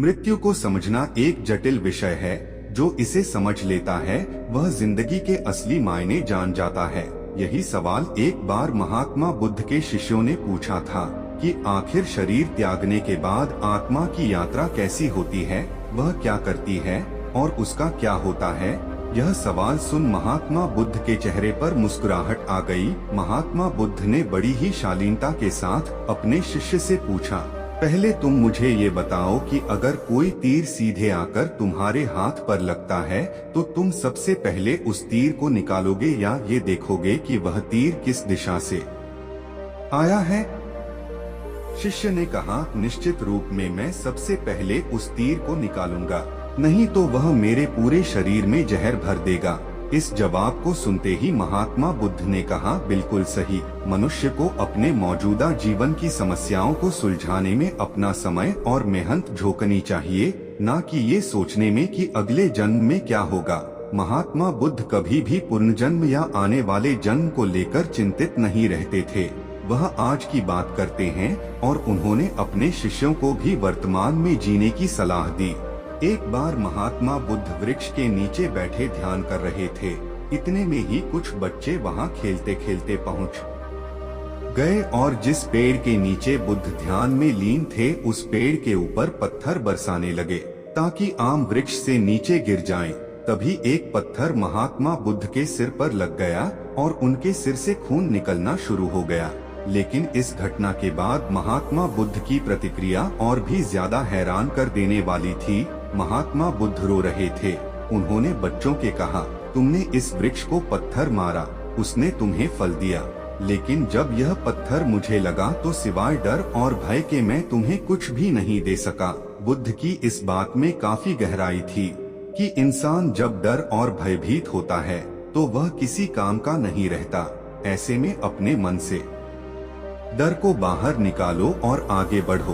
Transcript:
मृत्यु को समझना एक जटिल विषय है। जो इसे समझ लेता है वह जिंदगी के असली मायने जान जाता है। यही सवाल एक बार महात्मा बुद्ध के शिष्यों ने पूछा था कि आखिर शरीर त्यागने के बाद आत्मा की यात्रा कैसी होती है, वह क्या करती है और उसका क्या होता है। यह सवाल सुन महात्मा बुद्ध के चेहरे पर मुस्कुराहट आ गई। महात्मा बुद्ध ने बड़ी ही शालीनता के साथ अपने शिष्य से पूछा, पहले तुम मुझे ये बताओ कि अगर कोई तीर सीधे आकर तुम्हारे हाथ पर लगता है तो तुम सबसे पहले उस तीर को निकालोगे या ये देखोगे कि वह तीर किस दिशा से आया है। शिष्य ने कहा, निश्चित रूप में मैं सबसे पहले उस तीर को निकालूंगा, नहीं तो वह मेरे पूरे शरीर में जहर भर देगा। इस जवाब को सुनते ही महात्मा बुद्ध ने कहा, बिल्कुल सही। मनुष्य को अपने मौजूदा जीवन की समस्याओं को सुलझाने में अपना समय और मेहनत झोंकनी चाहिए, न कि ये सोचने में कि अगले जन्म में क्या होगा। महात्मा बुद्ध कभी भी पुनर्जन्म या आने वाले जन्म को लेकर चिंतित नहीं रहते थे। वह आज की बात करते हैं और उन्होंने अपने शिष्यों को भी वर्तमान में जीने की सलाह दी। एक बार महात्मा बुद्ध वृक्ष के नीचे बैठे ध्यान कर रहे थे। इतने में ही कुछ बच्चे वहां खेलते खेलते पहुंच गए और जिस पेड़ के नीचे बुद्ध ध्यान में लीन थे उस पेड़ के ऊपर पत्थर बरसाने लगे ताकि आम वृक्ष से नीचे गिर जाएं। तभी एक पत्थर महात्मा बुद्ध के सिर पर लग गया और उनके सिर से खून निकलना शुरू हो गया। लेकिन इस घटना के बाद महात्मा बुद्ध की प्रतिक्रिया और भी ज्यादा हैरान कर देने वाली थी। महात्मा बुद्ध रो रहे थे। उन्होंने बच्चों के कहा, तुमने इस वृक्ष को पत्थर मारा, उसने तुम्हें फल दिया, लेकिन जब यह पत्थर मुझे लगा तो सिवाय डर और भय के मैं तुम्हें कुछ भी नहीं दे सका। बुद्ध की इस बात में काफी गहराई थी कि इंसान जब डर और भयभीत होता है तो वह किसी काम का नहीं रहता। ऐसे में अपने मन से डर को बाहर निकालो और आगे बढ़ो।